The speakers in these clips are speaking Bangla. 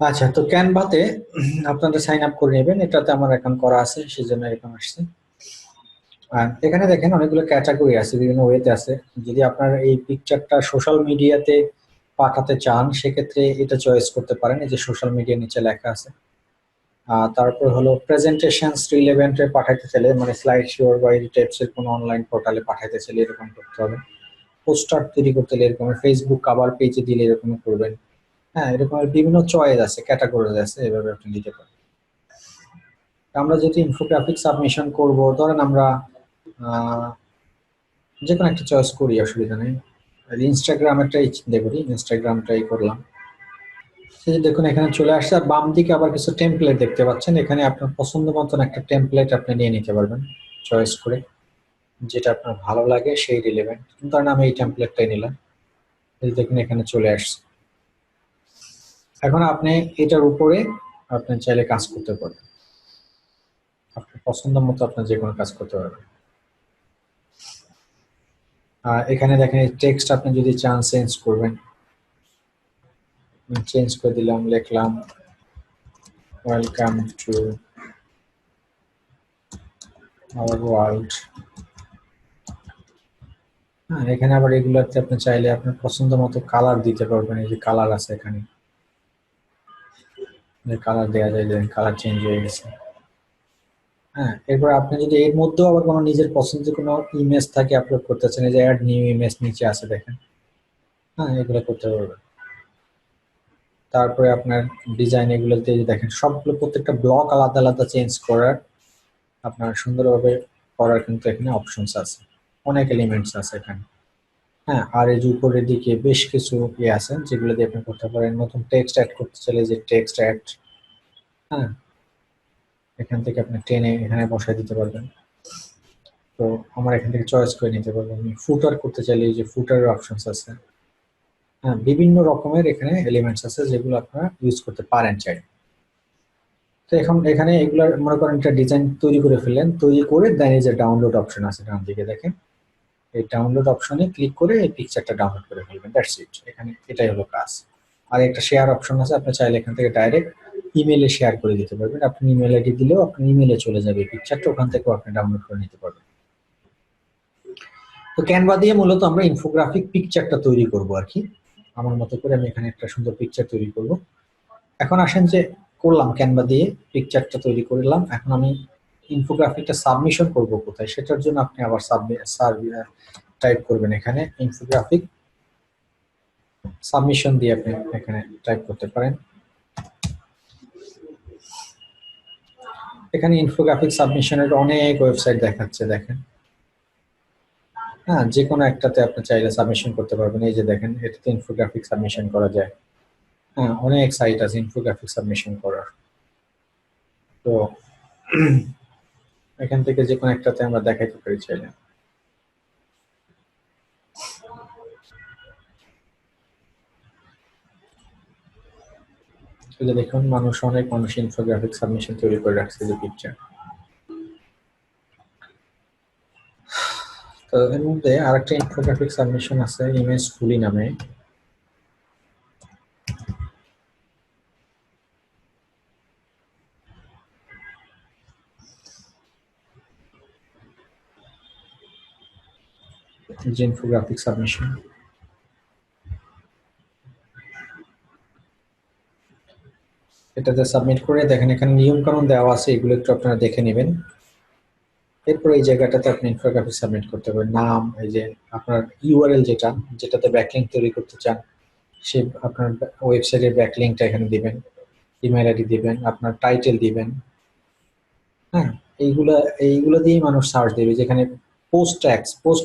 আচ্ছা, তো ক্যানভাতে আপনারা সাইন আপ করে নেবেন। এটাতে আমার অ্যাকাউন্ট করা আছে, সেজন্য এরকম আসছে। আর এখানে দেখেন অনেকগুলো ক্যাটাগরি আছে, বিভিন্ন ওয়েতে আছে। যদি আপনার এই পিকচারটা সোশ্যাল মিডিয়াতে পাঠাতে চান, সেক্ষেত্রে এটা চয়েস করতে পারেন। এই যে সোশ্যাল মিডিয়া নিচে লেখা আছে। তারপর হলো প্রেজেন্টেশনস রিলেভেন্টে পাঠাইতে চাইলে, মানে স্লাইড শো বা এই টাইপসের কোনো অনলাইন পোর্টালে পাঠাইতে চাইলে এরকম করতে হবে। পোস্টার তৈরি করতে হলে এরকম, ফেসবুক কভার পেজে দিলে এরকম করবেন। হ্যাঁ, এরকম বিভিন্ন চয়েস আছে, ক্যাটাগরি আছে, এভাবে আপনি দিতে পারেন। আমরা যেটি ইনফোগ্রাফিক সাবমিশন করব, ধরেন আমরা আহ, যে কোনো একটা চয়েস করি, অসুবিধা নেই। ইনস্টাগ্রামেরটাই চিন্তা করি, ইনস্টাগ্রামটাই করলাম। এই যে দেখুন এখানে চলে আসছে, আর বাম দিকে আবার কিছু টেমপ্লেট দেখতে পাচ্ছেন। এখানে আপনার পছন্দ মতন একটা টেমপ্লেট আপনি নিয়ে নিতে পারবেন চয়েস করে, যেটা আপনার ভালো লাগে সেই রিলেভেন্ট। ধরেন আমি এই টেমপ্লেটটাই নিলাম। এই দেখুন এখানে চলে আসছে। এখন আপনি এটার উপরে আপনি চাইলে কাজ করতে পারবেন, আপনার পছন্দ মতো আপনার যে কোনো কাজ করতে পারবেন। এখানে দেখেন টেক্সট আপনি যদি চান চেঞ্জ করবেন, চেঞ্জ করে দিলাম, লিখলাম ওয়েলকাম টু আওয়ার ওয়ার্ল্ড। হ্যাঁ, এখানে আবার এগুলোতে আপনি চাইলে আপনার পছন্দ মতো কালার দিতে পারবেন। এই যে কালার আছে এখানে, কালার দেওয়া যায়, যে কালার চেঞ্জ হয়ে গেছে। হ্যাঁ, এরপর আপনি যদি এর মধ্যেও আবার কোনো নিজের পছন্দের কোনো ইমেজ থাকে আপলোড করতে চান, এই যে অ্যাড নিউ ইমেজ নিচে আছে দেখেন। হ্যাঁ, এগুলো করতে পারবেন। তারপরে আপনার ডিজাইন এগুলোতে দেখেন সবগুলো, প্রত্যেকটা ব্লক আলাদা আলাদা চেঞ্জ করার, আপনার সুন্দরভাবে করার কিন্তু এখানে অপশনস আছে, অনেক এলিমেন্টস আছে এখানে। হ্যাঁ, আর এই যে উপরের দিকে বেশ কিছু ইয়ে আছে যেগুলো দিয়ে আপনি করতে পারেন। নতুন টেক্সট অ্যাড করতে চাইলে যে টেক্সট অ্যাড, হ্যাঁ, এখান থেকে আপনি টেনে এখানে বসায় দিতে পারবেন। তো আমার এখান থেকে চয়েস করে নিতে পারবেন। আমি ফুটার করতে চাইলে এই যে ফুটারের অপশনস আছে। হ্যাঁ, বিভিন্ন রকমের এখানে এলিমেন্টস আছে যেগুলো আপনারা ইউজ করতে পারেন চাই। তো এখন এখানে এগুলো মনে করেন একটা ডিজাইন তৈরি করে ফেললেন, তৈরি করে দেন এই যে ডাউনলোড অপশন আছে ডান দিকে দেখেন, এই ডাউনলোড অপশনে ক্লিক করে এই পিকচারটা ডাউনলোড করে ফেলবেন, দ্যাটস ইট। এখানে এটাই হলো কাজ। আর একটা শেয়ার অপশন আছে, আপনি চাইলে এখান থেকে ডাইরেক্ট ইমেলে শেয়ার করে দিতে পারবেন। আপনি ইমেল আইডি দিলেও আপনার ইমেলে চলে যাবে পিকচারটা, ওখান থেকেও আপনি ডাউনলোড করে নিতে পারবেন। তো ক্যানভা দিয়ে মূলত আমরা ইনফোগ্রাফিক পিকচারটা তৈরি করব আর কি। আমার মতো করে আমি এখানে একটা সুন্দর পিকচার তৈরি করব। এখন আসেন যে করলাম ক্যানভা দিয়ে পিকচারটা তৈরি করলাম, এখন আমি ইনফোগ্রাফিকটা সাবমিশন করব কোথায়, সেটার জন্য আপনি আবার টাইপ করবেন এখানে ইনফোগ্রাফিক সাবমিশন দিয়ে আপনি এখানে টাইপ করতে পারেন। এখানে ইনফোগ্রাফিক সাবমিশনের অনেক ওয়েবসাইট দেখাচ্ছে দেখেন। হ্যাঁ, যে কোনো একটাতে আপনি চাইলে সাবমিশন করতে পারবেন। এই যে দেখেন, এটাতে ইনফোগ্রাফিক সাবমিশন করা যায়। হ্যাঁ, অনেক সাইট আছে ইনফোগ্রাফিক সাবমিশন করার। তো এখান থেকে যে কোনো একটাতে আমরা দেখাইতে পারি চাইলে। এই যে দেখুন, অনেক মানুষ ইনফোগ্রাফিক সাবমিশন তৈরি করে রাখছে যে পিকচার। তো এর মধ্যে আরেকটা ইনফোগ্রাফিক সাবমিশন আছে ইমেজ ফুলি নামে। যে ইনফোগ্রাফিক সাবমিশন, এটাতে সাবমিট করে দেখেন এখানে নিয়ম কানুন দেওয়া আছে, এগুলো একটু আপনারা দেখে নেবেন। এরপর এই জায়গাটাতে আপনি ইনফোগ্রাফিক সাবমিট করতে পারবেন। নাম, এই যে আপনার ইউআরএল যেটাতে ব্যাকলিংক তৈরি করতে চান, সে আপনার ওয়েবসাইটের ব্যাকলিংকটা এখানে দিবেন, ইমেল আইডি দিবেন, আপনার টাইটেল দিবেন। হ্যাঁ, এইগুলা এইগুলো দিয়েই মানুষ সার্চ দেবে। যেখানে পোস্ট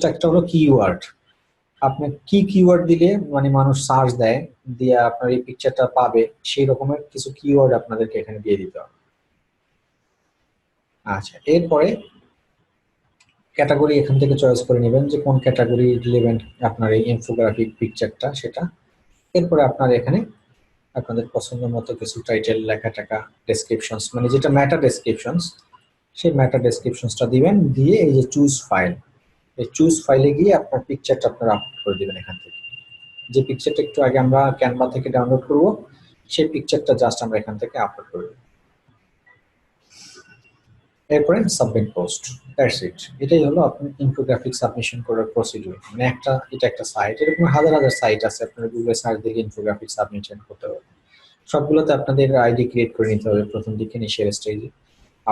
ট্যাগটা হলো কিওয়ার্ড। আপনি কি কিওয়ার্ড দিলে মানে মানুষ সার্চ দেয়, দিয়ে আপনার এই পিকচারটা পাবে, সেই রকমের কিছু কিওয়ার্ড আপনাদেরকে এখানে দিয়ে দিতে হবে। আচ্ছা, এরপরে ক্যাটাগরি এখান থেকে চয়েস করে নেবেন যে কোন ক্যাটাগরি রিলেভেন্ট আপনার এই ইনফোগ্রাফিক পিকচারটা, সেটা। এরপরে আপনার এখানে আপনাদের পছন্দ মতো কিছু টাইটেল, লেখা টাকা, ডেসক্রিপশনস, মানে যেটা ম্যাটা ডেসক্রিপশনস, সেই ম্যাটা ডেসক্রিপশনসটা দিবেন। দিয়ে এই যে চুজ ফাইল, এই চুজ ফাইলে গিয়ে আপনার পিকচারটা আপনারা আপলোড করে দিবেন এখান থেকে। যে পিকচারটা একটু আগে আমরা ক্যানভা থেকে ডাউনলোড করব, সেই পিকচারটা জাস্ট আমরা এখান থেকে আপলোড করে দেব। এরপরে সাবমিট পোস্ট, দ্যাটস ইট। এটাই হলো আপনি ইনফোগ্রাফিক সাবমিশন করার প্রসিডিউর। মানে এটা একটা সাইট, এরকম হাজার হাজার সাইট আছে, আপনারা গুগলে সার্চ দিয়ে ইনফোগ্রাফিক সাবমিশন করতে পারবেন। সবগুলোতে আপনাদের আইডি ক্রিয়েট করে নিতে হবে প্রথম দিকে ইনিশিয়াল স্টেজে।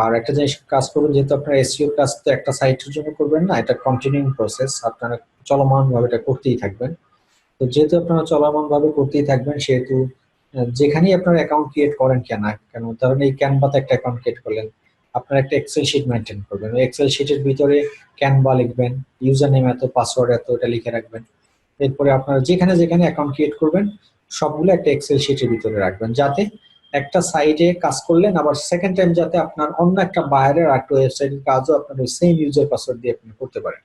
আর একটা জিনিস কাজ করুন, যেহেতু আপনার এসইও কাজ তো একটা সাইটের জন্য করবেন না, এটা কন্টিনিউইং প্রসেস, আপনারা চলমান ভাবে এটা করতেই থাকবেন। তো যেহেতু আপনারা চলমান ভাবে করতেই থাকবেন, সেহেতু যেখানেই আপনার অ্যাকাউন্ট ক্রিয়েট করেন কেন ধরেন এই ক্যানভাতে একটা অ্যাকাউন্ট ক্রিয়েট করলেন, আপনার একটা এক্সেল শিট মেনটেন করবেন, ওই এক্সেল শিটের ভিতরে ক্যানভা লিখবেন, ইউজার নেম এত, পাসওয়ার্ড এত, এটা লিখে রাখবেন। এরপরে আপনারা যেখানে যেখানে অ্যাকাউন্ট ক্রিয়েট করবেন সবগুলো একটা এক্সেল শিটের ভিতরে রাখবেন, যাতে একটা সাইটে কাজ করলেন আবার সেকেন্ড টাইম যাতে আপনার অন্য একটা বাইরের একটা ওয়েবসাইটের কাজও আপনার ওই সেম ইউজার পাসওয়ার্ড দিয়ে আপনি করতে পারেন।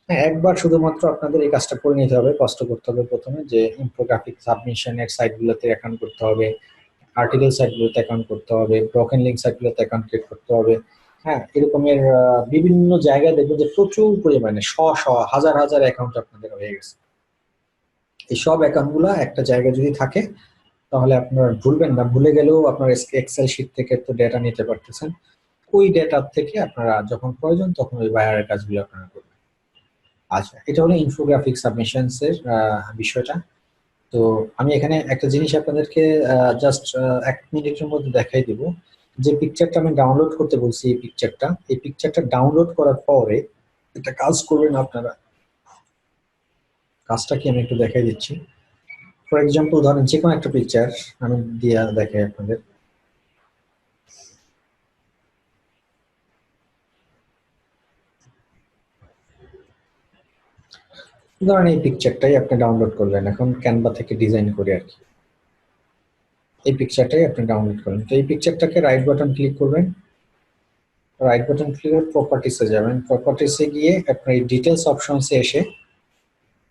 হ্যাঁ, একবার শুধুমাত্র আপনাদের এই কাজটা করে নিতে হবে, কষ্ট করতে হবে প্রথমে, যে ইনফোগ্রাফিক সাবমিশনের সাইটগুলোতে অ্যাকাউন্ট করতে হবে, আর্টিকেল সাইটগুলোতে অ্যাকাউন্ট করতে হবে, ব্রোকেন লিঙ্ক সাইটগুলোতে অ্যাকাউন্ট ক্রিয়েট করতে হবে। হ্যাঁ, এরকমের বিভিন্ন জায়গায় দেখবেন যে প্রচুর পরিমাণে হাজার হাজার অ্যাকাউন্ট আপনাদের হয়ে গেছে। এই সব অ্যাকাউন্টগুলো একটা জায়গায় যদি থাকে তাহলে আপনার ভুলবেন না, ভুলে গেলেও আপনার এক্সেল শিট থেকে তো ডেটা নিতে পারতেছেন, ওই ডেটা থেকে আপনারা যখন প্রয়োজন তখন ওই বায়ারের কাজগুলো আপনারা করবেন। আচ্ছা, এটা হলো ইনফোগ্রাফিক সাবমিশনস এর বিষয়টা। তো আমি এখানে একটা জিনিস আপনাদেরকে জাস্ট 1 মিনিটের মধ্যে দেখাই দিব। যে পিকচারটা আমি ডাউনলোড করতে বলছি, এই পিকচারটা ডাউনলোড করার পরে একটা কাজ করবেন আপনারা। কাজটা কি আমি একটু দেখাই দিচ্ছি। ফর এক্সাম্পল ধরেন যে কোনো একটা পিকচার আমি দিয়ে দেখাই আপনাদের। ধরেন এই পিকচারটাই আপনি ডাউনলোড করলেন, এখন ক্যানভা থেকে ডিজাইন করে আর কি। এই পিকচারটাই আপনি ডাউনলোড করলেন, তো এই পিকচারটাকে রাইট বাটন ক্লিক করবেন, রাইট বাটন ক্লিক করে প্রপার্টিসে যাবেন, প্রপার্টিসে গিয়ে আপনার এই ডিটেলস অপশনসে এসে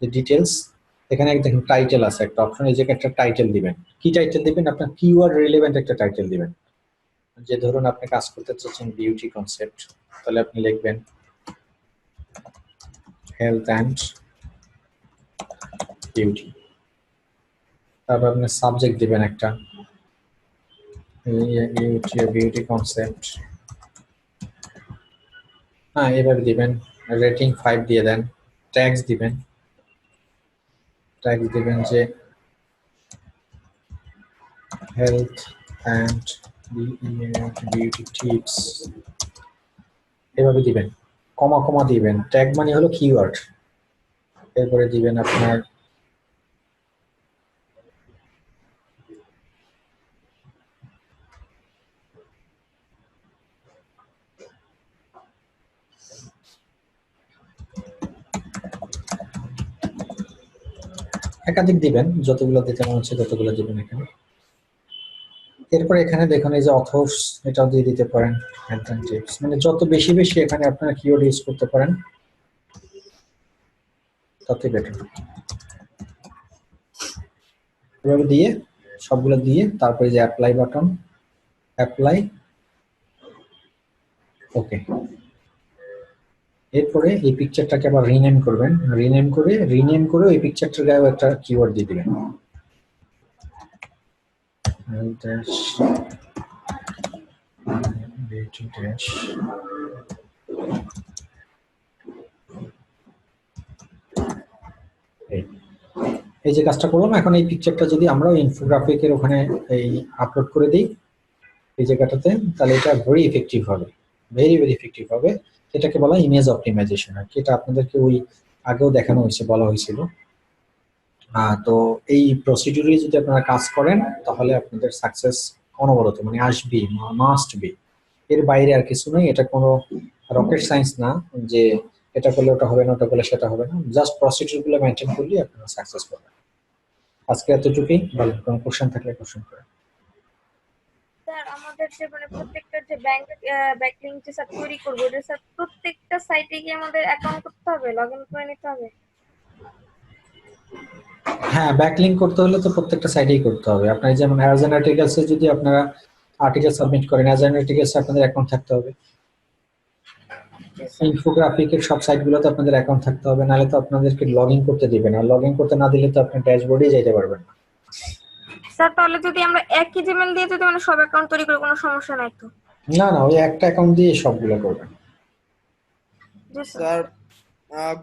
ডিটেলস, এখানে দেখুন টাইটেল আছে একটা অপশন, এই জায়গায় একটা টাইটেল দিবেন। কি টাইটেল দিবেন? আপনার কিওয়ার্ড রিলেভেন্ট একটা টাইটেল দিবেন। যে ধরুন আপনি কাজ করতে চাচ্ছেন বিউটি কনসেপ্ট, তাহলে আপনি লিখবেন হেলথ অ্যান্ড বিউটি। তারপর আপনি সাবজেক্ট দিবেন একটা বিউটি কনসেপ্ট, হ্যাঁ এভাবে দিবেন। রেটিং 5 দিয়ে দেন। ট্যাগস দিবেন, যে হেলথ অ্যান্ড বিউটি টিপস, এভাবে দিবেন। কমা কমা দিবেন, ট্যাগ মানে হলো কিওয়ার্ড। এরপরে দিবেন আপনার একাধিক দিবেন, যতগুলো দিতে মনে হচ্ছে ততগুলো দিবেন এখানে। এরপরে এখানে দেখুন এই যে অথর্স, এটাও দিয়ে দিতে পারেন। হেলথ অ্যান্ড টিপস, মানে যত বেশি বেশি এখানে আপনারা কিওয়ার্ড ইউজ করতে পারেন ততই বেটার। এভাবে দিয়ে সবগুলো দিয়ে তারপরে যে অ্যাপ্লাই বাটন, অ্যাপ্লাই, ওকে। এরপরে এই পিকচারটাকে আবার রিনেম করবেন, রিনেম করে ওই পিকচারটার গায়েও একটা কিওয়ার্ড দিয়ে দিবেন। এই যে কাজটা করলাম, এখন এই পিকচারটা যদি আমরা ইনফোগ্রাফিকের ওখানে এই আপলোড করে দিই এই জায়গাটাতে, তাহলে এটা ভেরি ইফেক্টিভ হবে, ভেরি ইফেক্টিভ হবে। এটাকে বলা হয় ইমেজ অপটিমাইজেশন আর কি। এটা আপনাদেরকে ওই আগেও দেখানো হয়েছে, বলা হয়েছিল। তো এই প্রসিডিউরে যদি আপনারা কাজ করেন তাহলে আপনাদের সাকসেস অনবরত মানে আসবেই, মাস্ট বি। এর বাইরে আর কিছু নেই, এটা কোনো রকেট সায়েন্স না যে এটা করলে ওটা হবে না, ওটা করলে সেটা হবে না। জাস্ট প্রসিডিউরগুলো মেনটেন করলে আপনারা সাকসেস পাবেন। আজকে এতটুকুই, ভালো কোনো কোশ্চেন থাকলে কোশ্চেন করেন। স্যার আমাদের যে মানে প্রত্যেকটা যে ব্যাকলিংক যে স্যার তৈরি করবো, এটা স্যার প্রত্যেকটা সাইটে কি আমাদের অ্যাকাউন্ট করতে হবে, লগইন করে নিতে হবে? হ্যাঁ, ব্যাকলিংক করতে হলে তো প্রত্যেকটা সাইটেই করতে হবে। আপনার যেমন অ্যাজ এন আর্টিকেলসে যদি আপনারা আর্টিকেল সাবমিট করেন, অ্যাজ এন আর্টিকেলসে আপনাদের অ্যাকাউন্ট থাকতে হবে। ইনফোগ্রাফিকের সব সাইটগুলোতে আপনাদের অ্যাকাউন্ট থাকতে হবে, নাহলে তো আপনাদেরকে লগ ইন করতে দিবে না। লগ ইন করতে না দিলে তো আপনি ড্যাশবোর্ডে যেতে পারবেন না। স্যার তাহলে যদি আমরা একই জিমেল দিয়ে যদি সব অ্যাকাউন্ট তৈরি করি কোনো সমস্যা নাই তো? না না, ওই একটা অ্যাকাউন্ট দিয়ে সবগুলো করবেন। জি স্যার। স্যার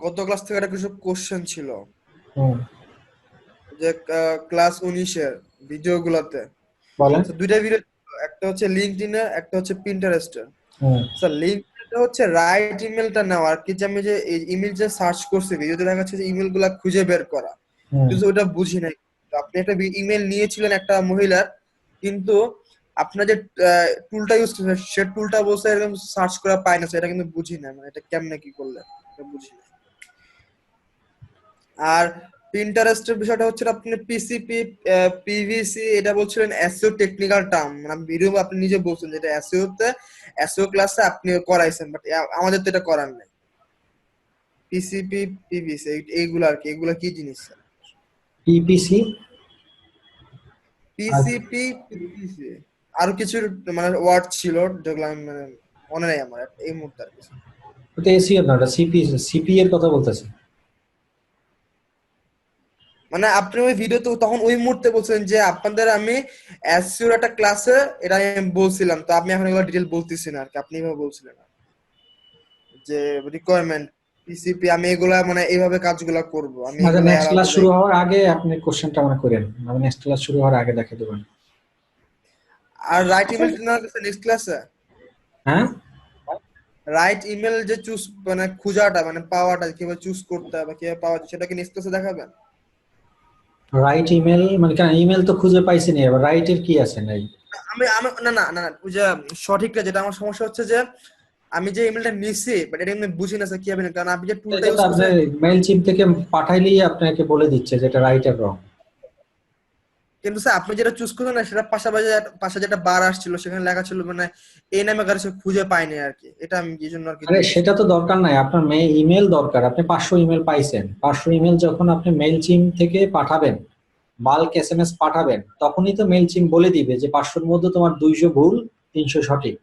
গত ক্লাস থেকে একটা কিছু কোশ্চেন ছিল, হুম, যে ক্লাস 19-এর ভিডিও গুলাতে বলেন। দুইটা ভিডিও, একটা হচ্ছে লিঙ্কডইনে, একটা হচ্ছে পিন্টারেস্টে। হুম স্যার লিঙ্কডইনটা হচ্ছে রাইট ইমেলটা নেওয়া, আর কি যে আমি যে ইমেল যে সার্চ করছি ভিডিওতে দেখা যাচ্ছে যে ইমেল গুলা খুঁজে বের করা, হুম। কিন্তু ওটা বুঝি নাই। তো আপনি একটা ইমেল নিয়েছিলেন একটা মহিলার, কিন্তু আপনার যে টুলটা ইউজ করছেন সে টুলটা বলছে এরকম সার্চ করা পায় না, সেটা কিন্তু বুঝি না, মানে এটা কেমনে কি করলে এটা বুঝি না। আর পিন্টারেস্টের বিষয়টা হচ্ছে আপনি পিসিপি, পিভিসি এটা বলছিলেন এসইও টেকনিক্যাল টার্ম, মানে ভিডিও আপনি নিজে বলছেন যেটা এসইও তে, এসইও ক্লাসে আপনি করাইছেন, বাট আমাদের তো এটা করার নাই। পিসিপি, পিভিসি এইগুলো আর কি, এগুলো কি জিনিস স্যার? পিপিসি আর পিসিপি, পিভিসি আরো কিছু মানে ওয়ার্ড ছিল যেগুলো আমি মানে মনে নেই আমার এই মুহূর্তে আর কিছু। ওটা এসিও না, ওটা সিপি, সিপি এর কথা বলতেছে। মানে আপনি ওই ভিডিওতে তখন ওই মুহূর্তে বলছেন যে আপনাদের আমি এসইওর একটা ক্লাসে এটা আমি বলছিলাম, তো আপনি এখন এগুলো ডিটেল বলতেছি না আর কি, আপনি এভাবে বলছিলেন না যে রিকোয়ারমেন্ট পিসিপি আমি এগুলা মানে এইভাবে কাজগুলা করব, আমি আচ্ছা, এগুলা নেক্সট ক্লাস এড়াতে যাই। শুরু হওয়ার আগে আপনি কোশ্চেনটা মনে করেন, আমি নেক্সট ক্লাস শুরু হওয়ার আগে দেখে দেবেন। আর রাইট আচ্ছা ইমেল না নেক্সট ক্লাসে হ্যাঁ, রাইট ইমেল যে চুজ মানে খোঁজাটা মানে পাওয়াটা কিভাবে চুজ করতে হবে কিভাবে পাওয়া যায় সেটা কি নেক্সট ক্লাসে দেখাবেন? রাইট ইমেল মানে কেন, ইমেল তো খুঁজে পাইছি না, এবার রাইট এর কি আছে নাই? আমি আমি না না না না, ওই যে সঠিকটা যেটা আমার সমস্যা হচ্ছে যে আমি যে ইমেলটা নিছি বাট এটা আমি বুঝি না স্যার কিভাবে নিতে, কারণ আপনি যে টুলটা এটা তো ইউজ আপনি করছেন মেইল চিপ থেকে পাঠাইলেই আপনাকে বলে দিচ্ছে যে এটা রাইট আর রং। কিন্তু স্যার আপনি যেটা চুজ করছেন না সেটা পাশাপাশি পাশে যেটা বার আসছিল সেখানে লেখা ছিল মানে এই নামে কারো সে খুঁজে পায়নি আর কি, এটা আমি এই জন্য আর কি আরে দিয়েছি। সেটা তো দরকার নাই, আপনার ইমেল দরকার। আপনি 500 ইমেল পাইছেন, 500 ইমেল যখন আপনি মেইল চিম থেকে পাঠাবেন, বাল্ক এসএমএস পাঠাবেন, তখনই তো মেইল চিম বলে দিবে যে 500-র মধ্যে তোমার 200 ভুল, 300 সঠিক।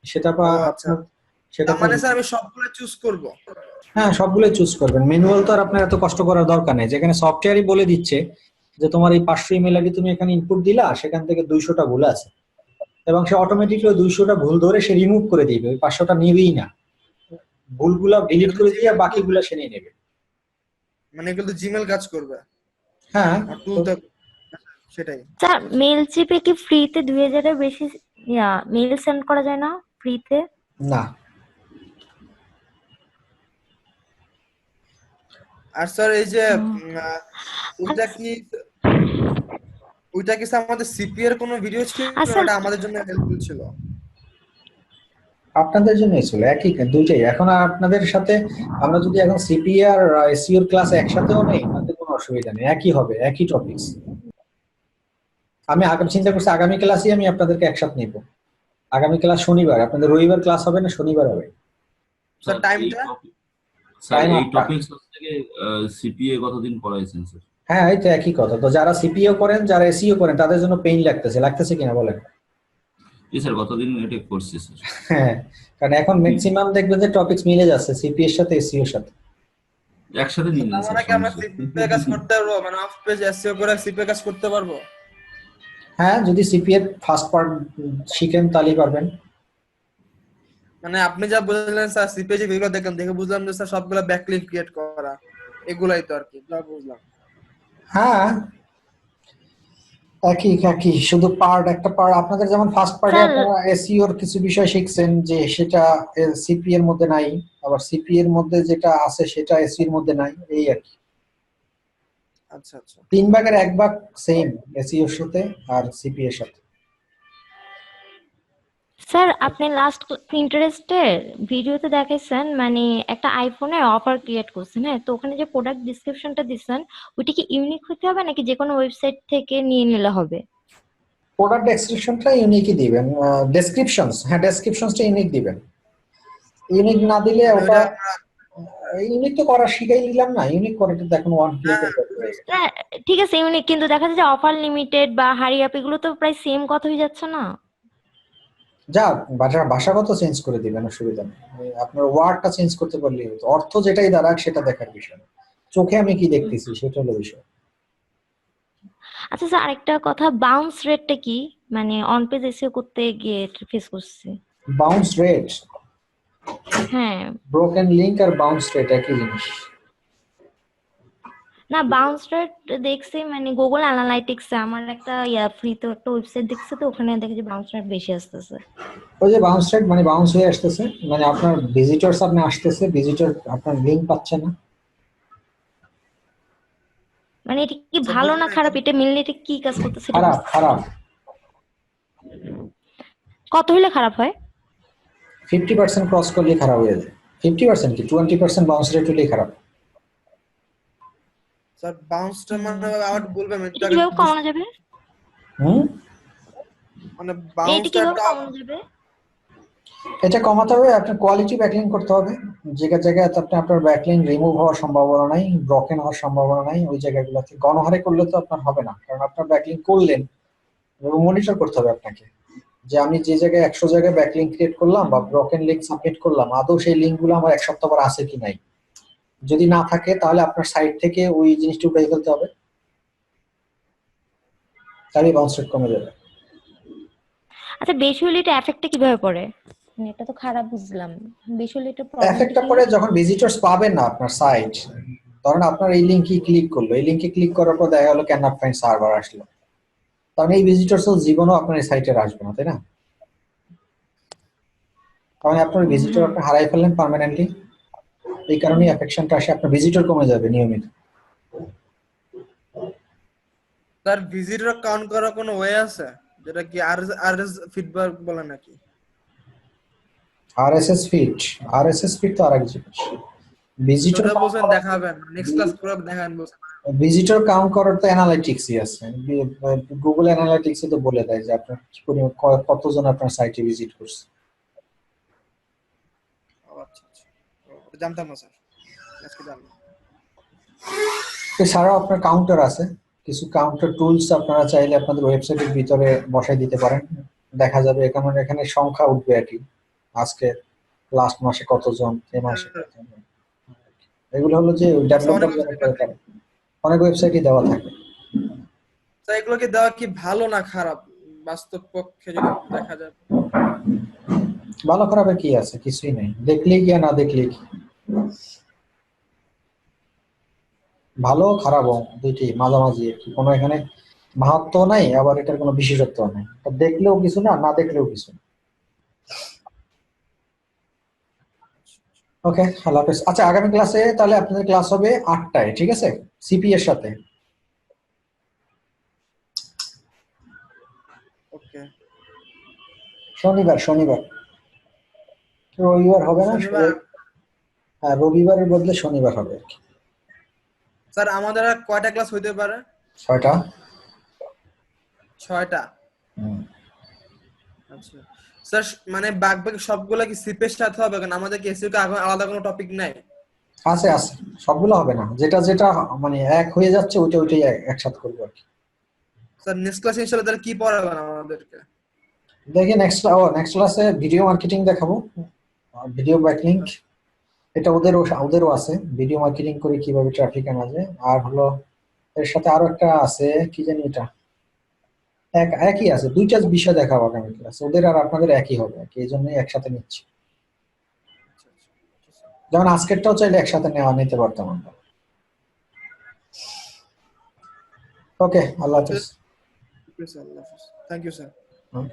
সেটা ও আচ্ছা, আপনার, সেটা তার তো, মানে স্যার আমি সবগুলো চুজ করব? হ্যাঁ সবগুলো চুজ করবেন। ম্যানুয়াল তো আর আপনার এত কষ্ট করার দরকার নেই, যেখানে সফটওয়্যারই বলে দিচ্ছে যে তোমার এই 500 ইমেল আইডি তুমি এখানে ইনপুট দিলা, সেখান থেকে 200টা ভুল আছে, এবং সে অটোমেটিকলি 200টা ভুল ধরে সে রিমুভ করে দিবে, ওই 500টা নিবেই না, ভুলগুলা ডিলিট এটা তো করে দিয়ে জিমেল, বাকিগুলা সে নিয়ে নেবে। মানে এগুলো তো জিমেল কাজ করবে হ্যাঁ। আর টুল তো তো সেটাই। স্যার মেল চিপে কি ফ্রিতে 2000-এর বেশি মেল সেন্ড করা যায় না ফ্রিতে? না, আর স্যার এই যে ওইটা আচ্ছা কি ওইটা কি স্যার আমাদের সিপি এর কোনো ভিডিও ছিল না আচ্ছা এটা আমাদের জন্য হেল্পফুল ছিল? আপনাদের জন্য ছিল একই, দুইটাই। এখন আপনাদের সাথে আমরা যদি এখন সিপি আর এসইও ক্লাস একসাথেও নেই তাতে কোনো অসুবিধা নেই, একই হবে, একই টপিকস। আমি আগামী চিন্তা করছি আগামী ক্লাসই আমি আপনাদেরকে একসাথে নিব। আগামী ক্লাস শনিবার, আপনাদের রবিবার ক্লাস হবে না, শনিবার হবে। স্যার স্যার এই টাইমটা? টপিক, স্যার টাইম এই 8টা। টপিকস থেকে সিপিএ কতদিন পড়াইছেন স্যার? হ্যাঁ, এই তো একই কথা। তো যারা সিপিও করেন, যারা এসইও করেন, তাদের জন্য পেইন লাগতেছে, লাগতেছে কিনা বলেন? জি স্যার, কতদিন এটা করছি স্যার। হ্যাঁ, কারণ এখন ম্যাক্সিমাম দেখবেন যে টপিকস মিলে যাচ্ছে সিপি এর সাথে এসইও এর সাথে। একসাথে নিয়ে তার নেন স্যার, মানে কি আমরা সমস্যা সিপি এর কাজ করতে পারবো, মানে অফ পেজ এসইও করে সিপি এর কাজ করতে পারবো? হ্যাঁ, যদি সিপি এর ফার্স্ট পার্ট শিখেন তাহলেই পারবেন। মানে আপনি যা বললেন স্যার সিপি যে ভিডিও দেখলাম দেখে বুঝলাম যে স্যার সবগুলা ব্যাকলিঙ্ক ক্রিয়েট করা এগুলাই তো আর কি যা বুঝলাম। হ্যাঁ, একই একই, শুধু পার্ট একটা পার্ট। আপনাদের যেমন ফার্স্ট পার্টে স্যার আপনারা এসইও এর কিছু বিষয় শিখছেন যে সেটা সিপি এর মধ্যে নাই, আবার সিপি এর মধ্যে যেটা আছে সেটা এসইও এর মধ্যে নাই, এই আর কি। আচ্ছা আচ্ছা। 3 ভাগের 1 ভাগ সেম এসইও এর সাথে আর সিপি এর সাথে। স্যার আপনি লাস্ট পিন্টারেস্টের ভিডিওতে দেখাইছেন মানে একটা আইফোনের অফার ক্রিয়েট করছেন, হ্যাঁ, তো ওখানে যে প্রোডাক্ট ডিসক্রিপশনটা দিচ্ছেন ওইটা কি ইউনিক হতে হবে নাকি যে কোনো ওয়েবসাইট থেকে নিয়ে নিলে হবে? প্রোডাক্ট ডেসক্রিপশনটা ইউনিকই দিবেন, ডেসক্রিপশনস, হ্যাঁ ডেসক্রিপশনসটা ইউনিক দিবেন। ইউনিক না দিলে মানে ওটা, ওইটা ইউনিক তো করা শিখাই দিলাম না, ইউনিক করাটা তো এখন ওয়ান হ্যাঁ ক্লিকের হ্যাঁ, ব্যাপার হয়ে গেছে। না ঠিক আছে ইউনিক, কিন্তু দেখা যায় যে অফার লিমিটেড বা হারি আপ এগুলো তো প্রায় সেম কথা হয়ে যাচ্ছে না? যা, ভাষাগত চেঞ্জ করে দিবেন, অসুবিধা নেই। আপনার ওয়ার্ডটা চেঞ্জ করতে পারলেই হতো, অর্থ যেটাই দাঁড়াক সেটা দেখার বিষয় না। চোখে আমি কি দেখতেছি সেটা হলো বিষয়। আচ্ছা স্যার, আরেকটা কথা, বাউন্স রেটটা কি? মানে অন পেজ এসইও করতে গিয়ে ফেস করছি। বাউন্স রেট, হ্যাঁ, ব্রোকেন লিংক আর বাউন্স রেট একই জিনিস। না বাউন্স রেট দেখছি মানে গুগল অ্যানালাইটিক্স আমার একটা ফ্রিতে একটা ওয়েবসাইট দেখছি, তো ওখানে দেখি যে বাউন্স রেট বেশি আসতেছে। ওই যে বাউন্স রেট মানে বাউন্স হয়ে আসতেছে, মানে আপনার ভিজিটরস আপনি আসতেছে, ভিজিটর আপনার লিংক পাচ্ছে না। মানে এটা কি স্যার ভালো বুঝি না নাই খারাপ, তাহলে। এটা মেনলি এটা কি কাজ করতেছে এটা খারাপ, বুঝতেছি খারাপ। না। কত হলে খারাপ হয়? 50% ক্রস করলে খারাপ হয়ে যায়। 50% কি 20% বাউন্স রেট হলেই খারাপ। স্যার বাউন্সটা মানে আচ্ছা, আবার বলবেন একটু এটা আগে কিভাবে কমানো যাবে? হুম। মানে এটা বাউন্সটা কিভাবে একটা কমানো যাবে? এটা কমাতে হবে, আপনার কোয়ালিটি ব্যাকলিং করতে হবে। যে জায়গায় আপনি আপনার ব্যাকলিং রিমুভ হওয়ার সম্ভাবনা নাই, ব্রকেন হওয়ার সম্ভাবনা নাই, ওই জায়গাগুলোতে গণহারে করলে তো আপনার হবে না, কারণ আপনার ব্যাকলিং করলেন এবং মনিটর করতে হবে আপনাকে যে আমি যে জায়গায় 100 জায়গায় ব্যাকলিং ক্রিয়েট করলাম বা ব্রকেন লিংক সাবমিট করলাম, আদৌ সেই লিঙ্কগুলো আমার এক সপ্তাহ পর আছে কি নাই। যদি না থাকে তাহলে আপনার সাইট থেকে ওই জিনিসটা উঠাই ফেলতে হবে, তাহলে বাউন্স রেট কমে যাবে। আচ্ছা, বেশি হলে এটা এফেক্টটা কিভাবে পড়ে? মানে এটা তো খারাপ বুঝলাম, বেশি হলে এটা প্রবলেমটা এফেক্টটা কি পরে হয়? যখন ভিজিটরস পাবেন না আপনার সাইট, ধরেন আপনার এই লিঙ্কে ক্লিক করলো, এই লিঙ্কে ক্লিক করার পর দেখা গেলো ক্যান নট ফাইন্ড সার্ভার আসলো, কারণ এই ভিজিটরস জীবনও আপনার এই সাইটে আসবে না, তাই না? কারণ আপনার ভিজিটর হ্যাঁ। আপনি হারাই ফেললেন পার্মানেন্টলি, এই কারণেই অ্যাফেকশনটা আসে, আপনার ভিজিটর কমে যাবে নিয়মিত। স্যার ভিজিটর কাউন্ট করার কোনো ওয়ে আছে, যেটা কি আর এস ফিডব্যাক বলে নাকি? আরএসএস ফিড, আরএসএস ফিড তো আরেক জিনিস। ভিজিটর ওটা কাউন্ট বলছেন করার, দেখাবেন, নেক্সট ক্লাস করে দেখাবেন বলছেন। ভিজিটর কাউন্ট করার তো অ্যানালাইটিক্সই আছে। গুগল অ্যানালাইটিক্সে তো বলে দেয় যে আপনার কি পরিমাণ কতজন আপনার সাইটে ভিজিট করছে। ও আচ্ছা আচ্ছা, ওটা জানতাম না স্যার, আজকে জানলাম। এছাড়াও আপনার কাউন্টার আছে, কিছু কাউন্টার টুলস আপনারা চাইলে আপনাদের ওয়েবসাইটের ভিতরে বসাই দিতে পারেন। দেখা যাবে এখানে এখানে সংখ্যা উঠবে আর কি, আজকে লাস্ট মাসে কতজন, এই মাসে কতজন। এগুলো হলো যে স্যার অনেক ডেভেলপার যারা ওয়েবসাইট করে তারা, অনেক ওয়েবসাইটই দেওয়া থাকে। স্যার এগুলোকে দেওয়া কি ভালো না খারাপ, বাস্তব পক্ষে যদি দেখা যায়? ভালো খারাপের কি আছে, কিছুই নেই, দেখলেই কি আর না দেখলেই কি। ভালো খারাপও দুইটি মাঝামাঝি আর কি, কোনো এখানে মাহাত্ম নাই আবার এটার কোনো বিশেষত্ব নাই, এটা দেখলেও কিছু না, না দেখলেও কিছু না। ওকে, আল্লাহ হাফেজ। আচ্ছা, আগামী ক্লাসে তাহলে আপনাদের ক্লাস হবে 8টায়, ঠিক আছে, সিপি এর সাথে। ওকে। শনিবার, শনিবার, রবিবার হবে না। শনিবার। হ্যাঁ, রবিবারের বদলে শনিবার হবে আর কি। স্যার আমাদের আর কয়টা ক্লাস হইতে পারে? 6টা। 6টা। হুম। আচ্ছা স্যার, মানে বাকি সবগুলা কি সিপের সাথে হবে, কারণ আমাদের কি এসইও কে আলাদা কোনো টপিক নাই? আছে আছে, সবগুলো হবে না, যেটা যেটা মানে এক হয়ে যাচ্ছে ওইটা ওইটাই একসাথে করবো আর কি। স্যার নেক্সট ক্লাসে ইনশাআল্লাহ তাহলে কি পড়াবেন আমাদেরকে? দেখি নেক্সট নেক্সট ক্লাসে ভিডিও মার্কেটিং দেখাবো, ভিডিও ব্যাকলিংক, এটা ওদেরও ওদেরও আছে, ভিডিও মার্কেটিং করে কিভাবে ট্রাফিক আনা যায়। আর হলো এর সাথে আরো একটা আছে, কি জানি এটা, একই আছে, দুইটা বিষয় দেখাবো আগামী ক্লাসে, ওদের আর আপনাদের একই হবে আর কি, এই জন্যই একসাথে নিচ্ছি। আচ্ছা আচ্ছা আচ্ছা স্যার। যেমন আজকেরটাও চাইলে একসাথে নিতে পারতাম আমরা। ওকে, আল্লাহ আচ্ছা হাফেজ। ঠিক আছে, আল্লাহ হাফেজ। Thank you sir. হুম।